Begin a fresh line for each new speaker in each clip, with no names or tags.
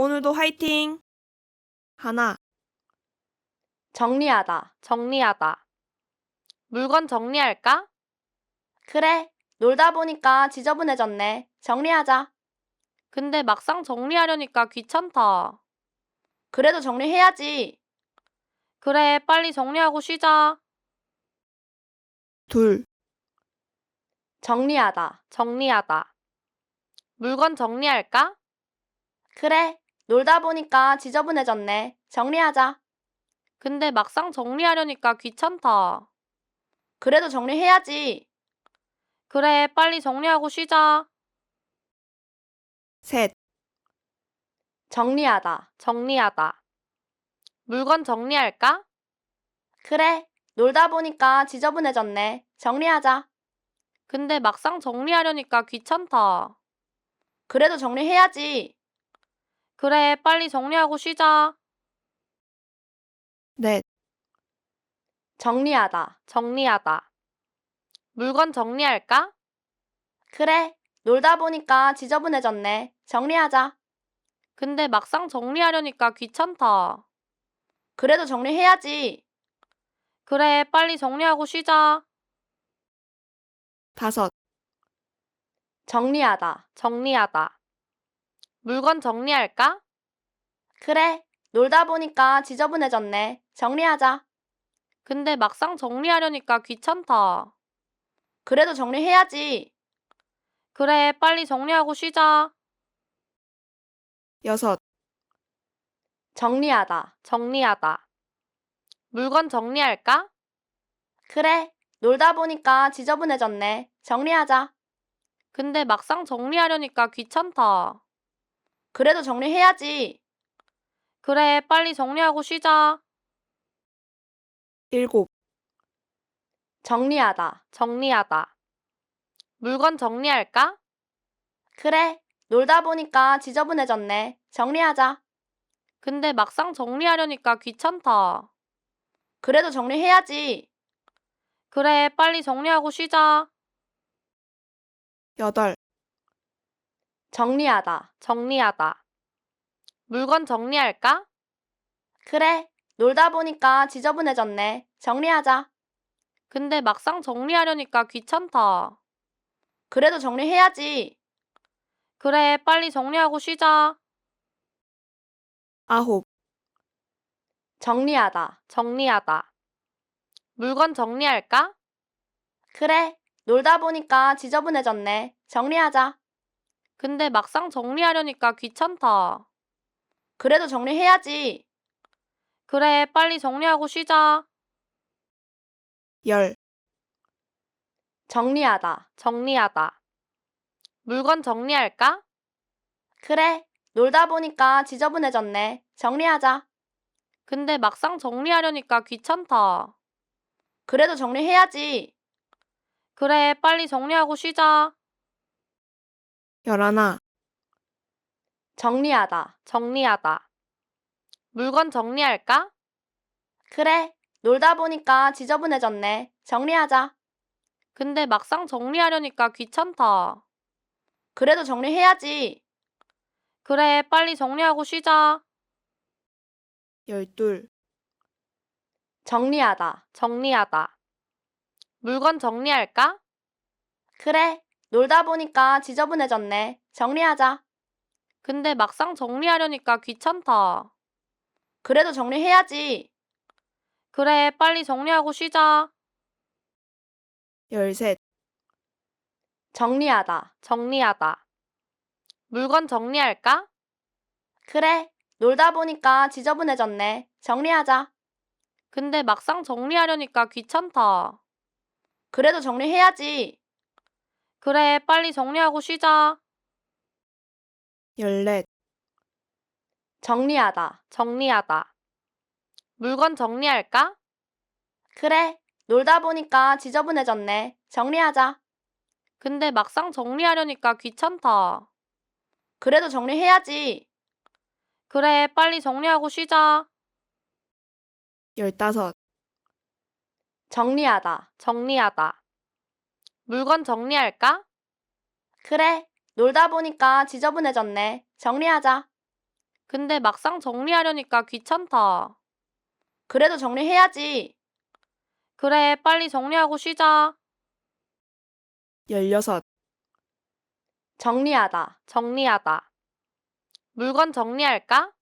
오늘도 화이팅! 하나,
정리하다,
정리하다. 물건 정리할까?
그래, 놀다 보니까 지저분해졌네. 정리하자.
근데 막상 정리하려니까 귀찮다.
그래도 정리해야지.
그래, 빨리 정리하고 쉬자.
둘,
정리하다,
정리하다. 물건 정리할까?
그래, 놀다 보니까 지저분해졌네. 정리하자.
근데 막상 정리하려니까 귀찮다.
그래도 정리해야지.
그래, 빨리 정리하고 쉬자.
셋,
정리하다,
정리하다. 물건 정리할까?
그래, 놀다 보니까 지저분해졌네. 정리하자.
근데 막상 정리하려니까 귀찮다.
그래도 정리해야지.
그래, 빨리 정리하고 쉬자.
넷,
정리하다,
정리하다. 물건 정리할까?
그래, 놀다 보니까 지저분해졌네. 정리하자.
근데 막상 정리하려니까 귀찮다.
그래도 정리해야지.
그래, 빨리 정리하고 쉬자.
다섯,
정리하다,
정리하다. 물건 정리할까?
그래, 놀다 보니까 지저분해졌네. 정리하자.
근데 막상 정리하려니까 귀찮다.
그래도 정리해야지.
그래, 빨리 정리하고 쉬자.
여섯,
정리하다,
정리하다. 물건 정리할까?
그래, 놀다 보니까 지저분해졌네. 정리하자.
근데 막상 정리하려니까 귀찮다.
그래도 정리해야지.
그래, 빨리 정리하고 쉬자.
일곱,
정리하다,
정리하다. 물건 정리할까?
그래, 놀다 보니까 지저분해졌네. 정리하자.
근데 막상 정리하려니까 귀찮다.
그래도 정리해야지.
그래, 빨리 정리하고 쉬자.
여덟,
정리하다,
정리하다. 물건 정리할까?
그래, 놀다 보니까 지저분해졌네. 정리하자.
근데 막상 정리하려니까 귀찮다.
그래도 정리해야지.
그래, 빨리 정리하고 쉬자.
아홉,
정리하다,
정리하다. 물건 정리할까?
그래, 놀다 보니까 지저분해졌네. 정리하자.
근데 막상 정리하려니까 귀찮다.
그래도 정리해야지.
그래, 빨리 정리하고 쉬자.
열,
정리하다,
정리하다. 물건 정리할까?
그래, 놀다 보니까 지저분해졌네. 정리하자.
근데 막상 정리하려니까 귀찮다.
그래도 정리해야지.
그래, 빨리 정리하고 쉬자.
열하나,
정리하다,
정리하다. 물건 정리할까?
그래, 놀다 보니까 지저분해졌네. 정리하자.
근데 막상 정리하려니까 귀찮다.
그래도 정리해야지.
그래, 빨리 정리하고 쉬자.
열둘,
정리하다,
정리하다. 물건 정리할까?
그래, 놀다 보니까 지저분해졌네. 정리하자.
근데 막상 정리하려니까 귀찮다.
그래도 정리해야지.
그래, 빨리 정리하고 쉬자.
열셋,
정리하다,
정리하다. 물건 정리할까?
그래, 놀다 보니까 지저분해졌네. 정리하자.
근데 막상 정리하려니까 귀찮다.
그래도 정리해야지.
그래, 빨리 정리하고 쉬자.
열넷,
정리하다,
정리하다. 물건 정리할까?
그래, 놀다 보니까 지저분해졌네. 정리하자.
근데 막상 정리하려니까 귀찮다.
그래도 정리해야지.
그래, 빨리 정리하고 쉬자.
열다섯,
정리하다,
정리하다. 물건 정리할까?
그래, 놀다 보니까 지저분해졌네. 정리하자.
근데 막상 정리하려니까 귀찮다.
그래도 정리해야지.
그래, 빨리 정리하고 쉬자.
16.
정리하다.
정리하다. 물건 정리할까?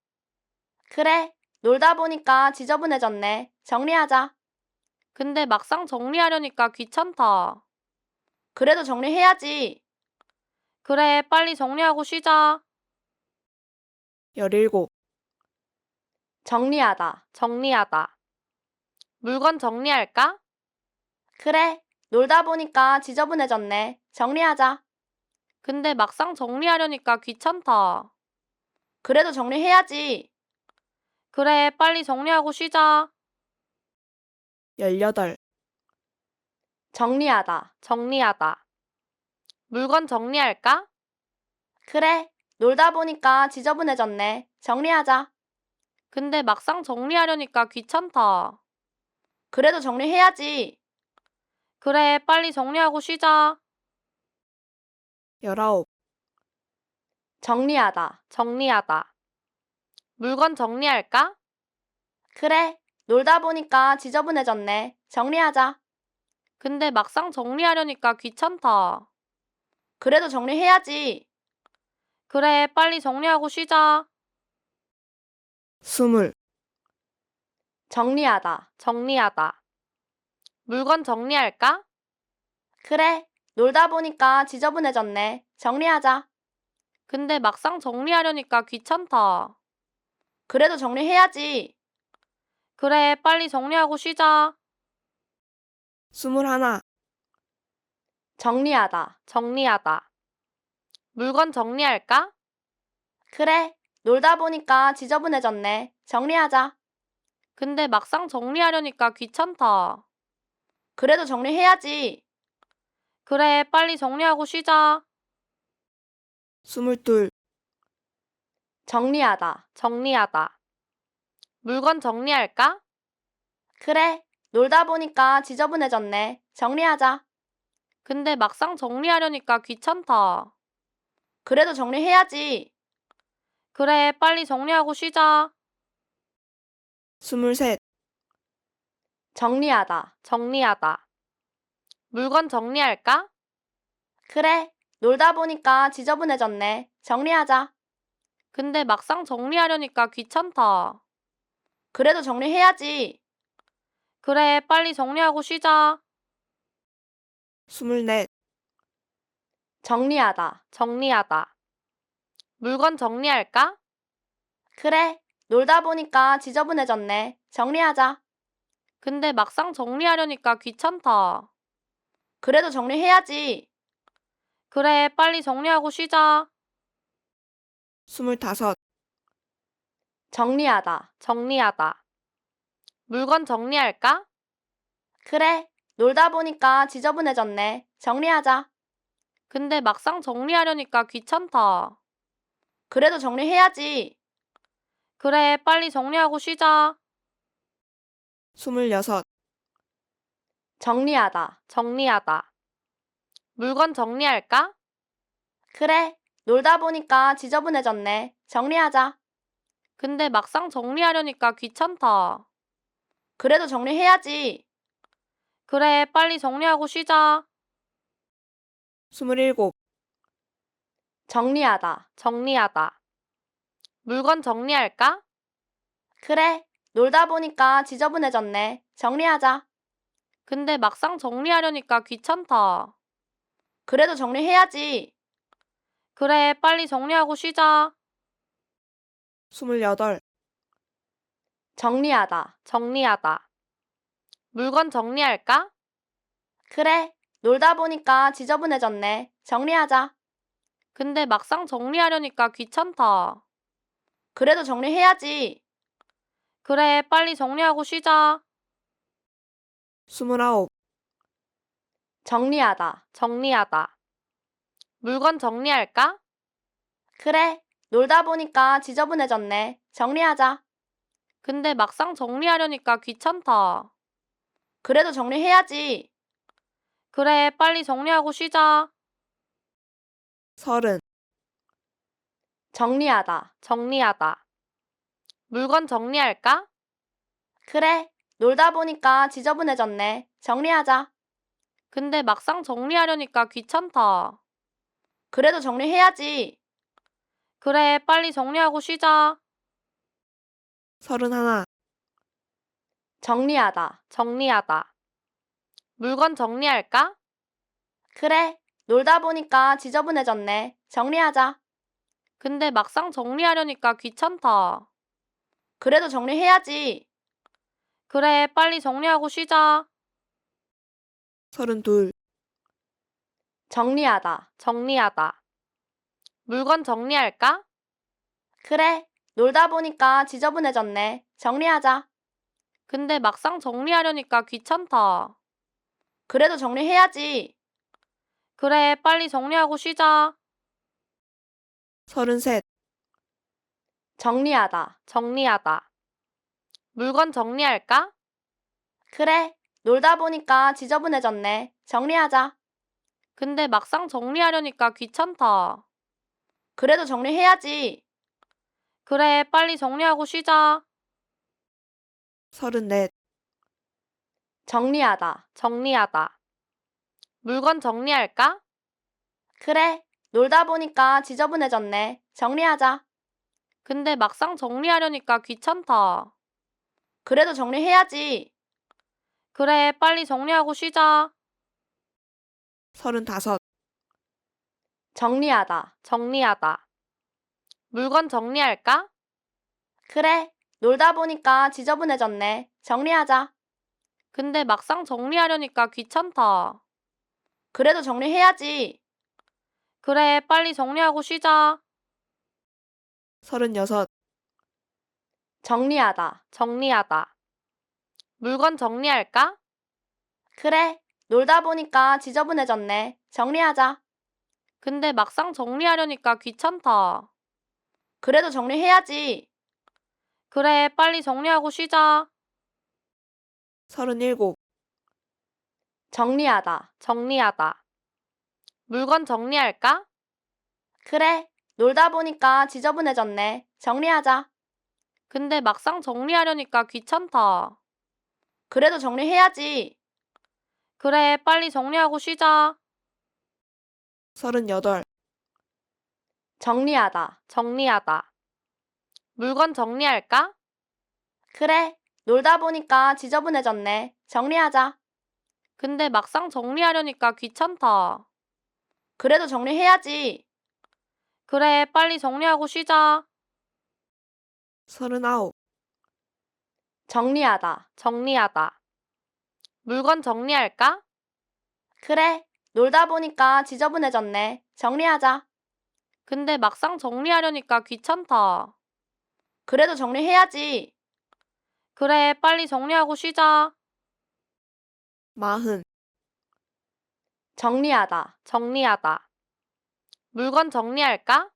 그래. 놀다 보니까 지저분해졌네. 정리하자.
근데 막상 정리하려니까 귀찮다.
그래도 정리해야지.
그래, 빨리 정리하고 쉬자.
17.
정리하다.
정리하다. 물건 정리할까?
그래. 놀다 보니까 지저분해졌네. 정리하자.
근데 막상 정리하려니까 귀찮다.
그래도 정리해야지.
그래, 빨리 정리하고 쉬자.
18.
정리하다.
정리하다. 물건 정리할까?
그래. 놀다 보니까 지저분해졌네. 정리하자.
근데 막상 정리하려니까 귀찮다.
그래도 정리해야지.
그래, 빨리 정리하고 쉬자.
19.
정리하다.
정리하다. 물건 정리할까?
그래. 놀다 보니까 지저분해졌네. 정리하자.
근데 막상 정리하려니까 귀찮다.
그래도 정리해야지.
그래, 빨리 정리하고 쉬자.
20.
정리하다.
정리하다. 물건 정리할까?
그래. 놀다 보니까 지저분해졌네. 정리하자.
근데 막상 정리하려니까 귀찮다.
그래도 정리해야지.
그래, 빨리 정리하고 쉬자.
21.
정리하다.
정리하다. 물건 정리할까?
그래. 놀다 보니까 지저분해졌네. 정리하자.
근데 막상 정리하려니까 귀찮다.
그래도 정리해야지.
그래, 빨리 정리하고 쉬자.
22.
정리하다.
정리하다. 물건 정리할까?
그래. 놀다 보니까 지저분해졌네. 정리하자.
근데 막상 정리하려니까 귀찮다.
그래도 정리해야지.
그래, 빨리 정리하고 쉬자.
23.
정리하다.
정리하다. 물건 정리할까?
그래. 놀다 보니까 지저분해졌네. 정리하자.
근데 막상 정리하려니까 귀찮다.
그래도 정리해야지.
그래, 빨리 정리하고 쉬자.
24.
정리하다.
정리하다. 물건 정리할까?
그래. 놀다 보니까 지저분해졌네. 정리하자.
근데 막상 정리하려니까 귀찮다.
그래도 정리해야지.
그래, 빨리 정리하고 쉬자.
25.
정리하다.
정리하다. 물건 정리할까?
그래. 놀다 보니까 지저분해졌네. 정리하자.
근데 막상 정리하려니까 귀찮다.
그래도 정리해야지.
그래, 빨리 정리하고 쉬자.
26.
정리하다.
정리하다. 물건 정리할까?
그래. 놀다 보니까 지저분해졌네. 정리하자.
근데 막상 정리하려니까 귀찮다.
그래도 정리해야지.
그래, 빨리 정리하고 쉬자.
27.
정리하다.
정리하다. 물건 정리할까?
그래. 놀다 보니까 지저분해졌네. 정리하자.
근데 막상 정리하려니까 귀찮다.
그래도 정리해야지.
그래, 빨리 정리하고 쉬자.
28.
정리하다.
정리하다. 물건 정리할까?
그래. 놀다 보니까 지저분해졌네. 정리하자.
근데 막상 정리하려니까 귀찮다.
그래도 정리해야지.
그래, 빨리 정리하고 쉬자.
29.
정리하다.
정리하다. 물건 정리할까?
그래. 놀다 보니까 지저분해졌네. 정리하자.
근데 막상 정리하려니까 귀찮다.
그래도 정리해야지.
그래, 빨리 정리하고 쉬자.
30.
정리하다.
정리하다. 물건 정리할까?
그래, 놀다 보니까 지저분해졌네. 정리하자.
근데 막상 정리하려니까 귀찮다.
그래도 정리해야지.
그래, 빨리 정리하고 쉬자.
31.
정리하다.
정리하다. 물건 정리할까?
그래, 놀다 보니까 지저분해졌네. 정리하자.
근데 막상 정리하려니까 귀찮다.
그래도 정리해야지.
그래, 빨리 정리하고 쉬자.
32.
정리하다.
정리하다. 물건 정리할까?
그래, 놀다 보니까 지저분해졌네. 정리하자.
근데 막상 정리하려니까 귀찮다.
그래도 정리해야지.
그래, 빨리 정리하고 쉬자.
33.
정리하다.
정리하다. 물건 정리할까?
그래, 놀다 보니까 지저분해졌네. 정리하자.
근데 막상 정리하려니까 귀찮다.
그래도 정리해야지.
그래, 빨리 정리하고 쉬자.
34.
정리하다.
정리하다. 물건 정리할까?
그래, 놀다 보니까 지저분해졌네. 정리하자.
근데 막상 정리하려니까 귀찮다.
그래도 정리해야지.
그래, 빨리 정리하고 쉬자.
35.
정리하다.
정리하다. 물건 정리할까?
그래, 놀다 보니까 지저분해졌네. 정리하자.
근데 막상 정리하려니까 귀찮다.
그래도 정리해야지.
그래, 빨리 정리하고 쉬자.
36.
정리하다.
정리하다. 물건 정리할까?
그래, 놀다 보니까 지저분해졌네. 정리하자.
근데 막상 정리하려니까 귀찮다.
그래도 정리해야지.
그래, 빨리 정리하고 쉬자.
37.
정리하다.
정리하다. 물건 정리할까?
그래, 놀다 보니까 지저분해졌네. 정리하자.
근데 막상 정리하려니까 귀찮다.
그래도 정리해야지.
그래, 빨리 정리하고 쉬자.
38.
정리하다.
정리하다. 물건 정리할까?
그래, 놀다 보니까 지저분해졌네. 정리하자.
근데 막상 정리하려니까 귀찮다.
그래도 정리해야지.
그래, 빨리 정리하고 쉬자.
39.
정리하다.
정리하다. 물건 정리할까?
그래, 놀다 보니까 지저분해졌네. 정리하자.
근데 막상 정리하려니까 귀찮다.
그래도 정리해야지.
그래, 빨리 정리하고 쉬자.
40.
정리하다.
정리하다. 물건 정리할까?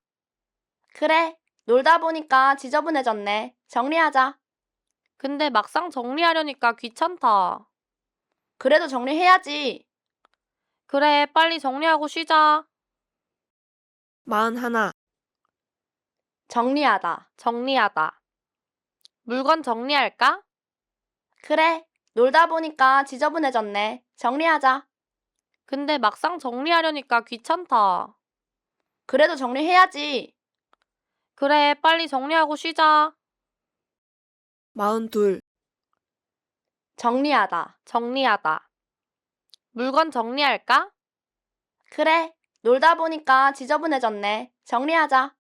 그래, 놀다 보니까 지저분해졌네. 정리하자.
근데 막상 정리하려니까 귀찮다.
그래도 정리해야지.
그래, 빨리 정리하고 쉬자.
41.
정리하다.
정리하다. 물건 정리할까?
그래, 놀다 보니까 지저분해졌네. 정리하자.
근데 막상 정리하려니까 귀찮다.
그래도 정리해야지.
그래, 빨리 정리하고 쉬자.
42.
정리하다.
정리하다. 물건 정리할까?
그래, 놀다 보니까 지저분해졌네. 정리하자.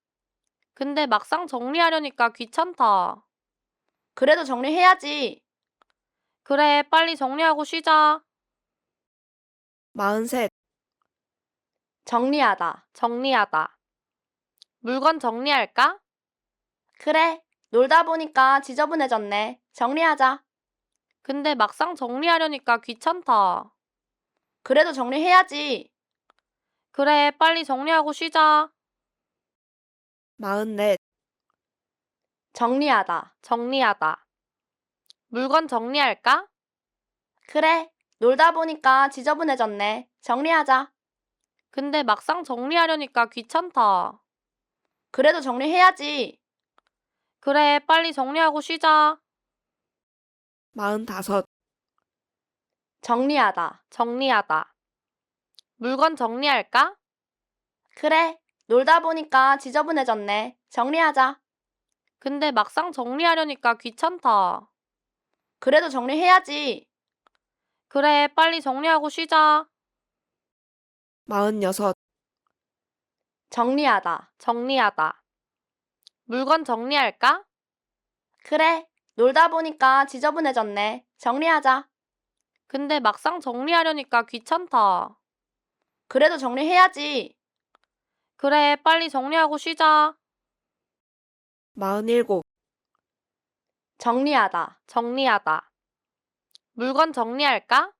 근데 막상 정리하려니까 귀찮다.
그래도 정리해야지.
그래, 빨리 정리하고 쉬자.
43.
정리하다.
정리하다. 물건 정리할까?
그래, 놀다 보니까 지저분해졌네. 정리하자.
근데 막상 정리하려니까 귀찮다.
그래도 정리해야지.
그래, 빨리 정리하고 쉬자.
44.
정리하다.
정리하다. 물건 정리할까?
그래, 놀다 보니까 지저분해졌네. 정리하자.
근데 막상 정리하려니까 귀찮다.
그래도 정리해야지.
그래, 빨리 정리하고 쉬자.
45.
정리하다.
정리하다. 물건 정리할까?
그래, 놀다 보니까 지저분해졌네. 정리하자.
근데 막상 정리하려니까 귀찮다.
그래도 정리해야지.
그래, 빨리 정리하고 쉬자.
46.
정리하다.
정리하다. 물건 정리할까?
그래, 놀다 보니까 지저분해졌네. 정리하자.
근데 막상 정리하려니까 귀찮다.
그래도 정리해야지.
그래, 빨리 정리하고 쉬자.
47.
정리하다.
정리하다. 물건 정리할까?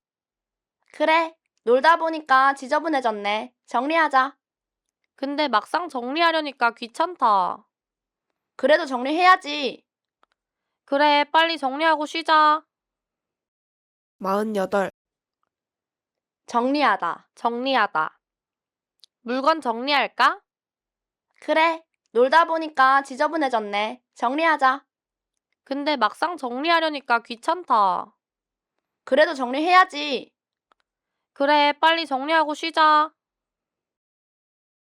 그래, 놀다 보니까 지저분해졌네. 정리하자.
근데 막상 정리하려니까 귀찮다.
그래도 정리해야지.
그래, 빨리 정리하고 쉬자.
48.
정리하다.
정리하다. 물건 정리할까?
그래, 놀다 보니까 지저분해졌네. 정리하자.
근데 막상 정리하려니까 귀찮다.
그래도 정리해야지.
그래, 빨리 정리하고 쉬자.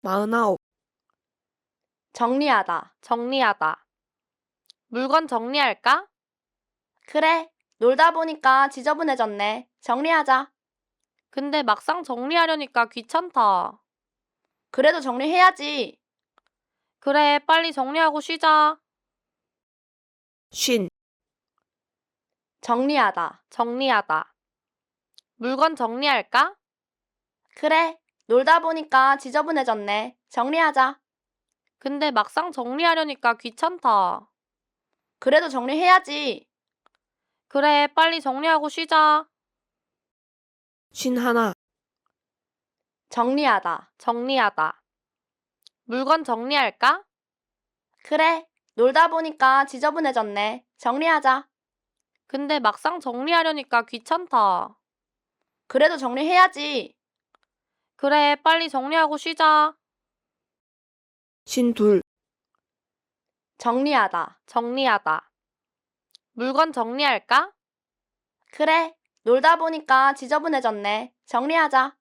49.
정리하다.
정리하다. 물건 정리할까?
그래, 놀다 보니까 지저분해졌네. 정리하자.
근데 막상 정리하려니까 귀찮다.
그래도 정리해야지.
그래, 빨리 정리하고 쉬자.
50.
정리하다.
정리하다. 물건 정리할까?
그래, 놀다 보니까 지저분해졌네. 정리하자.
근데 막상 정리하려니까 귀찮다.
그래도 정리해야지.
그래, 빨리 정리하고 쉬자.
51.
정리하다.
정리하다. 물건 정리할까?
그래, 놀다 보니까 지저분해졌네. 정리하자.
근데 막상 정리하려니까 귀찮다.
그래도 정리해야지.
그래, 빨리 정리하고 쉬자.
52.
정리하다.
정리하다. 물건 정리할까?
그래, 놀다 보니까 지저분해졌네. 정리하자.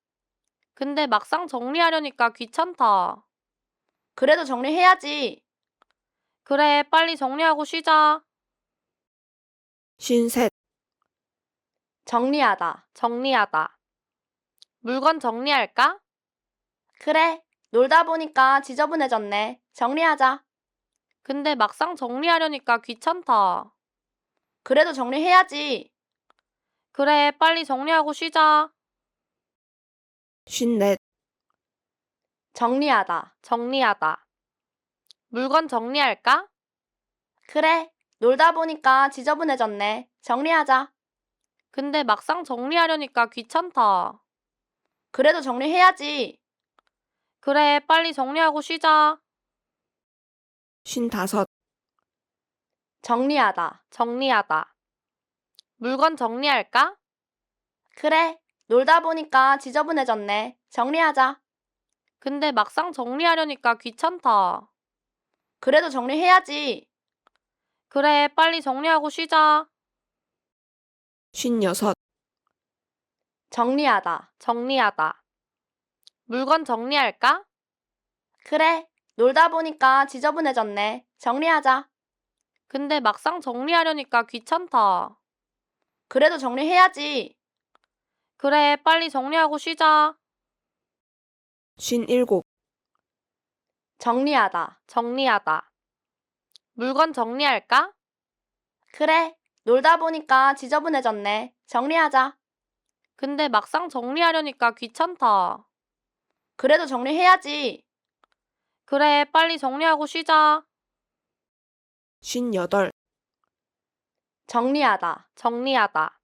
근데 막상 정리하려니까 귀찮다.
그래도 정리해야지.
그래, 빨리 정리하고 쉬자.
53.
정리하다.
정리하다. 물건 정리할까?
그래, 놀다 보니까 지저분해졌네. 정리하자.
근데 막상 정리하려니까 귀찮다.
그래도 정리해야지.
그래, 빨리 정리하고 쉬자.
54.
정리하다.
정리하다. 물건 정리할까?
그래, 놀다 보니까 지저분해졌네. 정리하자.
근데 막상 정리하려니까 귀찮다.
그래도 정리해야지.
그래, 빨리 정리하고 쉬자.
55.
정리하다.
정리하다. 물건 정리할까?
그래, 놀다 보니까 지저분해졌네. 정리하자.
근데 막상 정리하려니까 귀찮다.
그래도 정리해야지.
그래, 빨리 정리하고 쉬자.
56.
정리하다.
정리하다. 물건 정리할까?
그래, 놀다 보니까 지저분해졌네. 정리하자.
근데 막상 정리하려니까 귀찮다.
그래도 정리해야지.
그래, 빨리 정리하고 쉬자.
57.
정리하다.
정리하다. 물건 정리할까?
그래, 놀다 보니까 지저분해졌네. 정리하자.
근데 막상 정리하려니까 귀찮다.
그래도 정리해야지.
그래, 빨리 정리하고 쉬자.
58.
정리하다.
정리하다.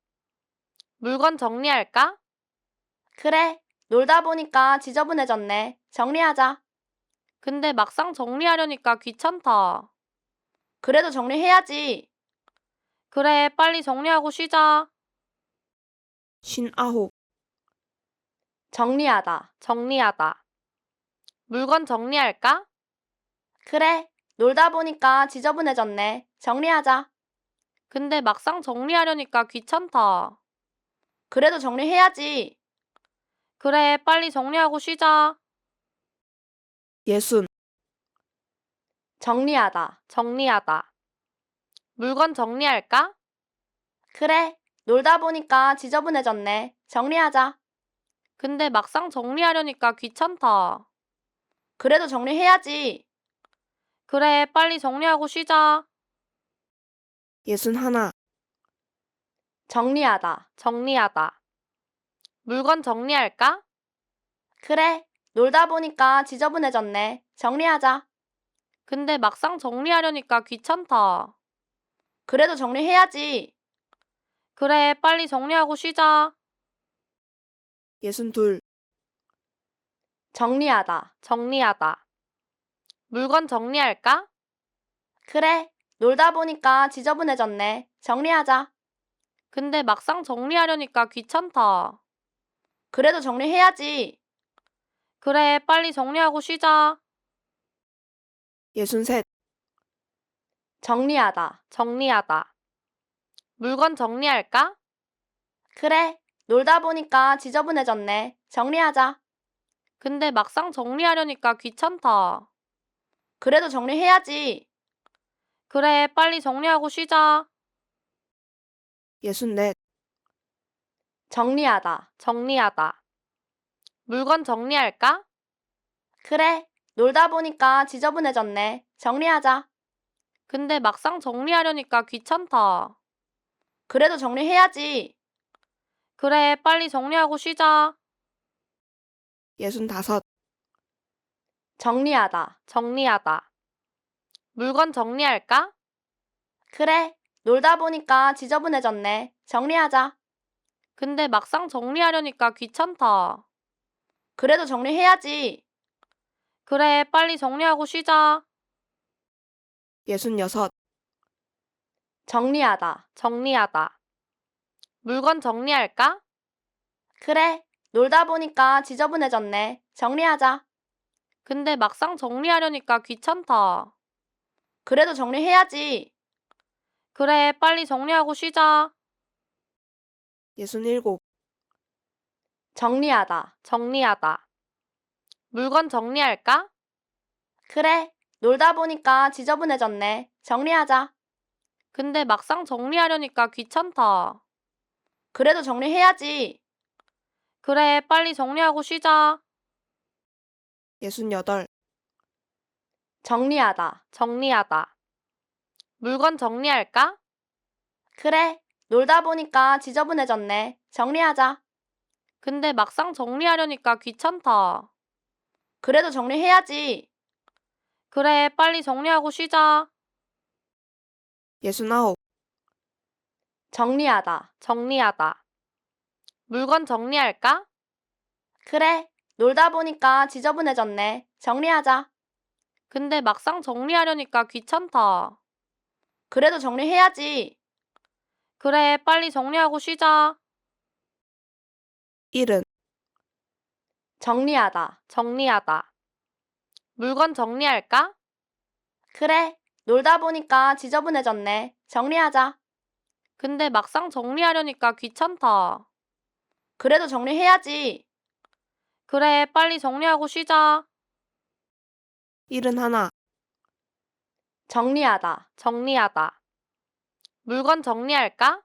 물건 정리할까?
그래, 놀다 보니까 지저분해졌네. 정리하자.
근데 막상 정리하려니까 귀찮다.
그래도 정리해야지.
그래, 빨리 정리하고 쉬자.
59.
정리하다.
정리하다. 물건 정리할까?
그래, 놀다 보니까 지저분해졌네. 정리하자.
근데 막상 정리하려니까 귀찮다.
그래도 정리해야지.
그래, 빨리 정리하고 쉬자.
예순,
정리하다.
정리하다. 물건 정리할까?
그래. 놀다 보니까 지저분해졌네. 정리하자.
근데 막상 정리하려니까 귀찮다.
그래도 정리해야지.
그래, 빨리 정리하고 쉬자.
예순 하나,
정리하다.
정리하다. 물건 정리할까?
그래. 놀다 보니까 지저분해졌네. 정리하자.
근데 막상 정리하려니까 귀찮다.
그래도 정리해야지.
그래, 빨리 정리하고 쉬자.
예순 둘,
정리하다.
정리하다. 물건 정리할까?
그래. 놀다 보니까 지저분해졌네. 정리하자.
근데 막상 정리하려니까 귀찮다.
그래도 정리해야지.
그래, 빨리 정리하고 쉬자.
예순 셋,
정리하다.
정리하다. 물건 정리할까?
그래. 놀다 보니까 지저분해졌네. 정리하자.
근데 막상 정리하려니까 귀찮다.
그래도 정리해야지.
그래, 빨리 정리하고 쉬자.
예순 넷,
정리하다.
정리하다. 물건 정리할까?
그래. 놀다 보니까 지저분해졌네. 정리하자.
근데 막상 정리하려니까 귀찮다.
그래도 정리해야지.
그래, 빨리 정리하고 쉬자.
예순 다섯,
정리하다.
정리하다. 물건 정리할까?
그래. 놀다 보니까 지저분해졌네. 정리하자.
근데 막상 정리하려니까 귀찮다.
그래도 정리해야지.
그래, 빨리 정리하고 쉬자.
예순 여섯,
정리하다.
정리하다. 물건 정리할까?
그래. 놀다 보니까 지저분해졌네. 정리하자.
근데 막상 정리하려니까 귀찮다.
그래도 정리해야지.
그래, 빨리 정리하고 쉬자.
예순 일곱,
정리하다.
정리하다. 물건 정리할까?
그래. 놀다 보니까 지저분해졌네. 정리하자.
근데 막상 정리하려니까 귀찮다.
그래도 정리해야지.
그래, 빨리 정리하고 쉬자.
예순 여덟,
정리하다.
정리하다. 물건 정리할까?
그래. 놀다 보니까 지저분해졌네. 정리하자.
근데 막상 정리하려니까 귀찮다.
그래도 정리해야지.
그래, 빨리 정리하고 쉬자.
예순 아홉,
정리하다.
정리하다. 물건 정리할까?
그래. 놀다 보니까 지저분해졌네. 정리하자.
근데 막상 정리하려니까 귀찮다.
그래도 정리해야지.
그래, 빨리 정리하고 쉬자.
일은,
정리하다.
정리하다. 물건 정리할까?
그래. 놀다 보니까 지저분해졌네. 정리하자.
근데 막상 정리하려니까 귀찮다.
그래도 정리해야지.
그래, 빨리 정리하고 쉬자.
일은 하나,
정리하다.
정리하다. 물건 정리할까?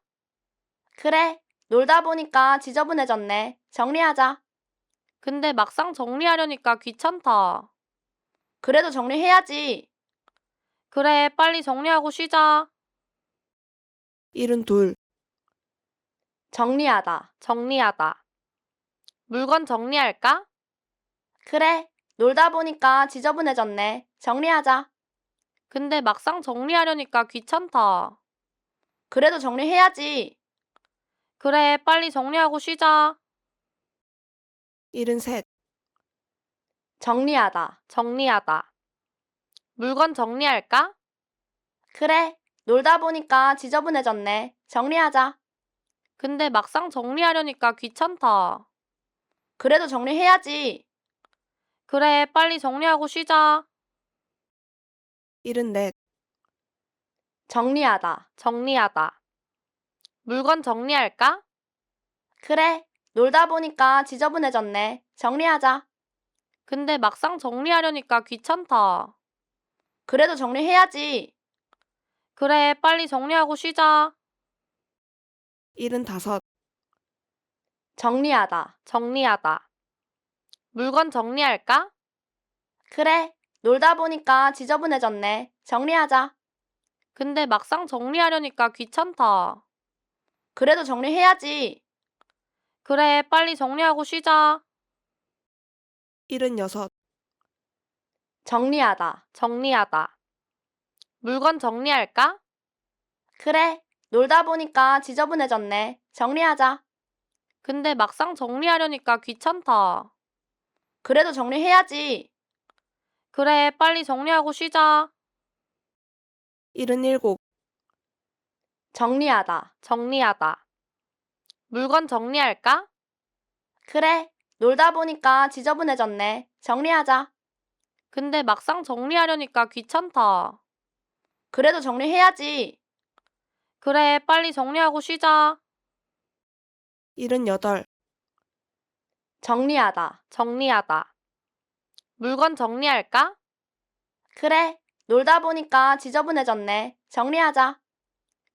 그래. 놀다 보니까 지저분해졌네. 정리하자.
근데 막상 정리하려니까 귀찮다.
그래도 정리해야지.
그래, 빨리 정리하고 쉬자.
일은 둘,
정리하다.
정리하다. 물건 정리할까?
그래. 놀다 보니까 지저분해졌네. 정리하자.
근데 막상 정리하려니까 귀찮다.
그래도 정리해야지.
그래, 빨리 정리하고 쉬자.
일은 셋,
정리하다.
정리하다. 물건 정리할까?
그래. 놀다 보니까 지저분해졌네. 정리하자.
근데 막상 정리하려니까 귀찮다.
그래도 정리해야지.
그래, 빨리 정리하고 쉬자.
74,
정리하다.
정리하다. 물건 정리할까?
그래, 놀다 보니까 지저분해졌네. 정리하자.
근데 막상 정리하려니까 귀찮다.
그래도 정리해야지.
그래, 빨리 정리하고 쉬자.
75,
정리하다.
정리하다. 물건 정리할까?
그래, 놀다 보니까 지저분해졌네. 정리하자.
근데 막상 정리하려니까 귀찮다.
그래도 정리해야지.
그래, 빨리 정리하고 쉬자.
76,
정리하다.
정리하다. 물건 정리할까?
그래, 놀다 보니까 지저분해졌네. 정리하자.
근데 막상 정리하려니까 귀찮다.
그래도 정리해야지.
그래, 빨리 정리하고 쉬자.
77,
정리하다.
정리하다. 물건 정리할까?
그래, 놀다 보니까 지저분해졌네. 정리하자.
근데 막상 정리하려니까 귀찮다.
그래도 정리해야지.
그래, 빨리 정리하고 쉬자.
78,
정리하다.
정리하다. 물건 정리할까?
그래, 놀다 보니까 지저분해졌네. 정리하자.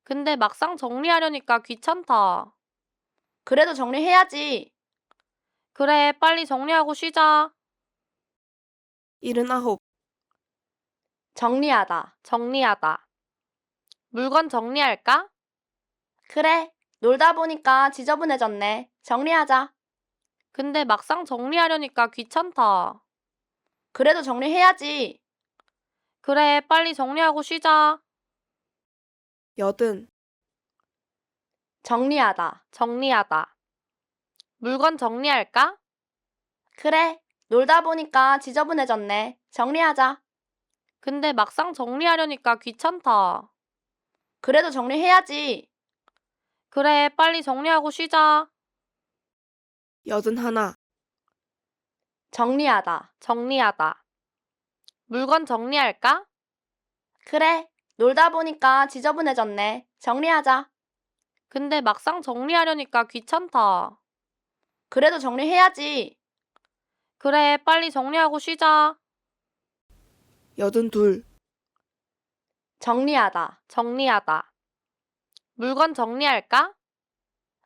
근데 막상 정리하려니까 귀찮다.
그래도 정리해야지.
그래, 빨리 정리하고 쉬자.
79,
정리하다.
정리하다. 물건 정리할까?
그래, 놀다 보니까 지저분해졌네. 정리하자.
근데 막상 정리하려니까 귀찮다.
그래도 정리해야지.
그래, 빨리 정리하고 쉬자.
80,
정리하다.
정리하다. 물건 정리할까?
그래, 놀다 보니까 지저분해졌네. 정리하자.
근데 막상 정리하려니까 귀찮다.
그래도 정리해야지.
그래, 빨리 정리하고 쉬자.
81,
정리하다.
정리하다. 물건 정리할까?
그래, 놀다 보니까 지저분해졌네. 정리하자.
근데 막상 정리하려니까 귀찮다.
그래도 정리해야지.
그래, 빨리 정리하고 쉬자.
82,
정리하다.
정리하다. 물건 정리할까?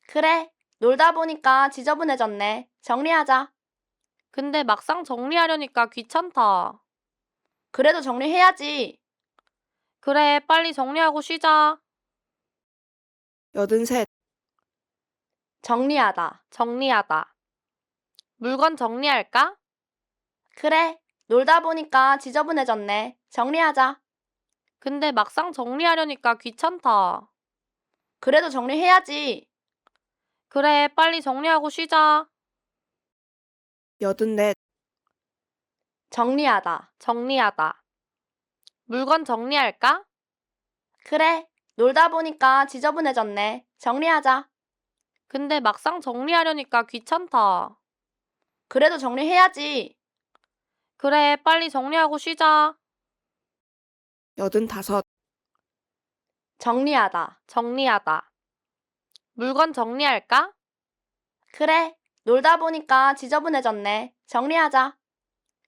그래, 놀다 보니까 지저분해졌네. 정리하자.
근데 막상 정리하려니까 귀찮다.
그래도 정리해야지.
그래, 빨리 정리하고 쉬자.
83,
정리하다.
정리하다. 물건 정리할까?
그래, 놀다 보니까 지저분해졌네. 정리하자.
근데 막상 정리하려니까 귀찮다.
그래도 정리해야지.
그래, 빨리 정리하고 쉬자.
84,
정리하다.
정리하다. 물건 정리할까?
그래, 놀다 보니까 지저분해졌네. 정리하자.
근데 막상 정리하려니까 귀찮다.
그래도 정리해야지.
그래, 빨리 정리하고 쉬자.
85,
정리하다.
정리하다. 물건 정리할까?
그래, 놀다 보니까 지저분해졌네. 정리하자.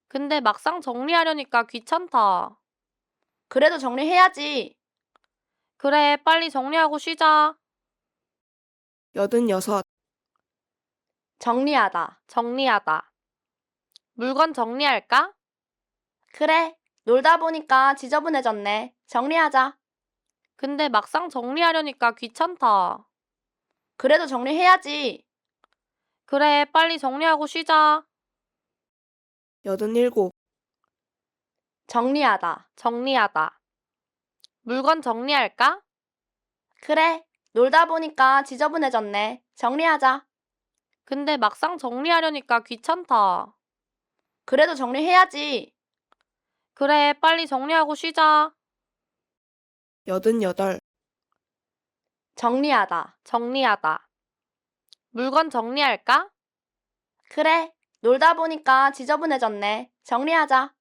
근데 막상 정리하려니까 귀찮다.
그래도 정리해야지.
그래, 빨리 정리하고 쉬자.
86,
정리하다.
정리하다. 물건 정리할까?
그래, 놀다 보니까 지저분해졌네. 정리하자.
근데 막상 정리하려니까 귀찮다.
그래도 정리해야지.
그래, 빨리 정리하고 쉬자.
87,
정리하다.
정리하다. 물건 정리할까?
그래, 놀다 보니까 지저분해졌네. 정리하자.
근데 막상 정리하려니까 귀찮다.
그래도 정리해야지.
그래, 빨리 정리하고 쉬자.
88,
정리하다.
정리하다. 물건 정리할까?
그래, 놀다 보니까 지저분해졌네. 정리하자.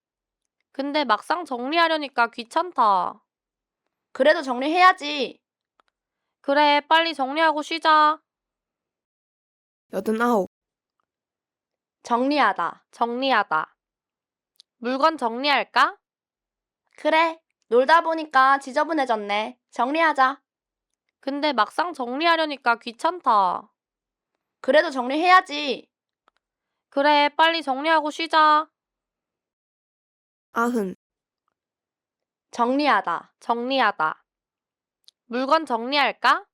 근데 막상 정리하려니까 귀찮다.
그래도 정리해야지.
그래, 빨리 정리하고 쉬자.
89.
정리하다.
정리하다. 물건 정리할까?
그래. 놀다 보니까 지저분해졌네. 정리하자.
근데 막상 정리하려니까 귀찮다.
그래도 정리해야지.
그래, 빨리 정리하고 쉬자.
90.
정리하다.
정리하다. 물건 정리할까?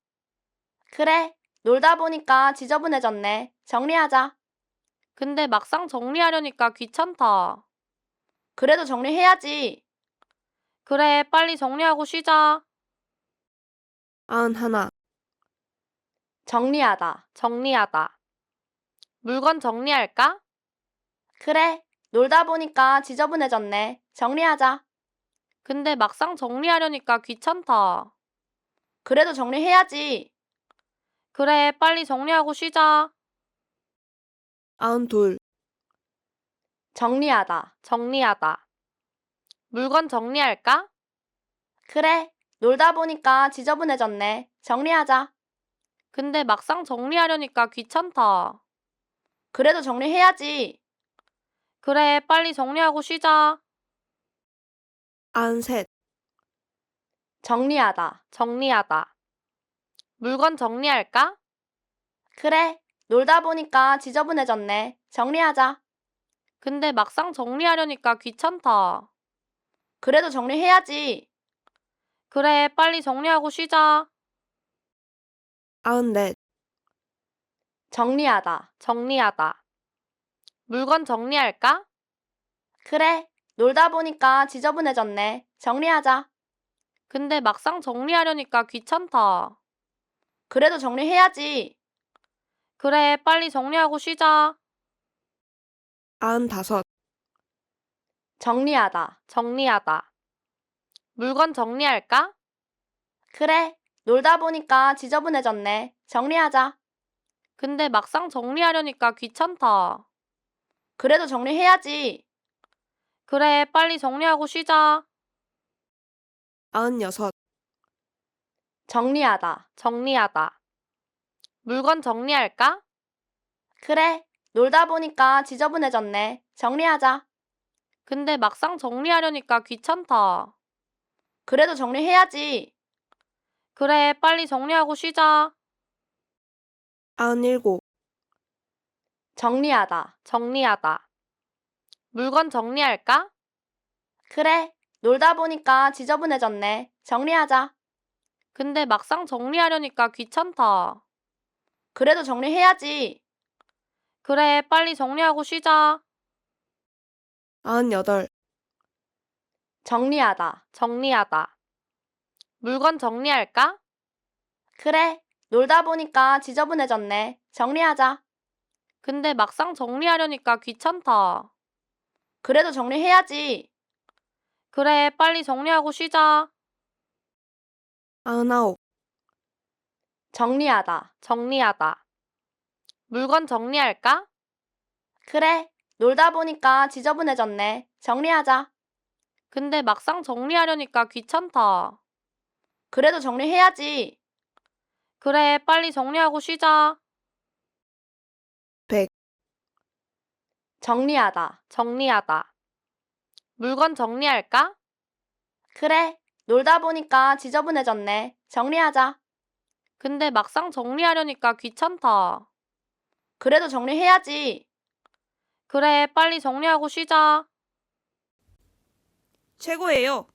그래. 놀다 보니까 지저분해졌네. 정리하자.
근데 막상 정리하려니까 귀찮다.
그래도 정리해야지.
그래, 빨리 정리하고 쉬자.
91.
정리하다.
정리하다. 물건 정리할까?
그래. 놀다 보니까 지저분해졌네. 정리하자.
근데 막상 정리하려니까 귀찮다.
그래도 정리해야지.
그래, 빨리 정리하고 쉬자.
92.
정리하다.
정리하다. 물건 정리할까?
그래. 놀다 보니까 지저분해졌네. 정리하자.
근데 막상 정리하려니까 귀찮다.
그래도 정리해야지.
그래, 빨리 정리하고 쉬자.
93.
정리하다.
정리하다. 물건 정리할까?
그래. 놀다 보니까 지저분해졌네. 정리하자.
근데 막상 정리하려니까 귀찮다.
그래도 정리해야지.
그래, 빨리 정리하고 쉬자.
94.
정리하다.
정리하다. 물건 정리할까?
그래. 놀다 보니까 지저분해졌네. 정리하자.
근데 막상 정리하려니까 귀찮다.
그래도 정리해야지.
그래, 빨리 정리하고 쉬자.
95.
정리하다.
정리하다. 물건 정리할까?
그래. 놀다 보니까 지저분해졌네. 정리하자.
근데 막상 정리하려니까 귀찮다.
그래도 정리해야지.
그래, 빨리 정리하고 쉬자.
96.
정리하다.
정리하다. 물건 정리할까?
그래. 놀다 보니까 지저분해졌네. 정리하자.
근데 막상 정리하려니까 귀찮다.
그래도 정리해야지.
그래, 빨리 정리하고 쉬자.
97.
정리하다.
정리하다. 물건 정리할까?
그래. 놀다 보니까 지저분해졌네. 정리하자.
근데 막상 정리하려니까 귀찮다.
그래도 정리해야지.
그래, 빨리 정리하고 쉬자.
98.
정리하다.
정리하다. 물건 정리할까?
그래. 놀다 보니까 지저분해졌네. 정리하자.
근데 막상 정리하려니까 귀찮다.
그래도 정리해야지.
그래, 빨리 정리하고 쉬자.
99.
정리하다.
정리하다. 물건 정리할까?
그래. 놀다 보니까 지저분해졌네. 정리하자.
근데 막상 정리하려니까 귀찮다.
그래도 정리해야지.
그래, 빨리 정리하고 쉬자.
100.
정리하다.
정리하다. 물건 정리할까?
그래. 놀다 보니까 지저분해졌네. 정리하자.
근데 막상 정리하려니까 귀찮다.
그래도 정리해야지.
그래, 빨리 정리하고 쉬자.
최고예요.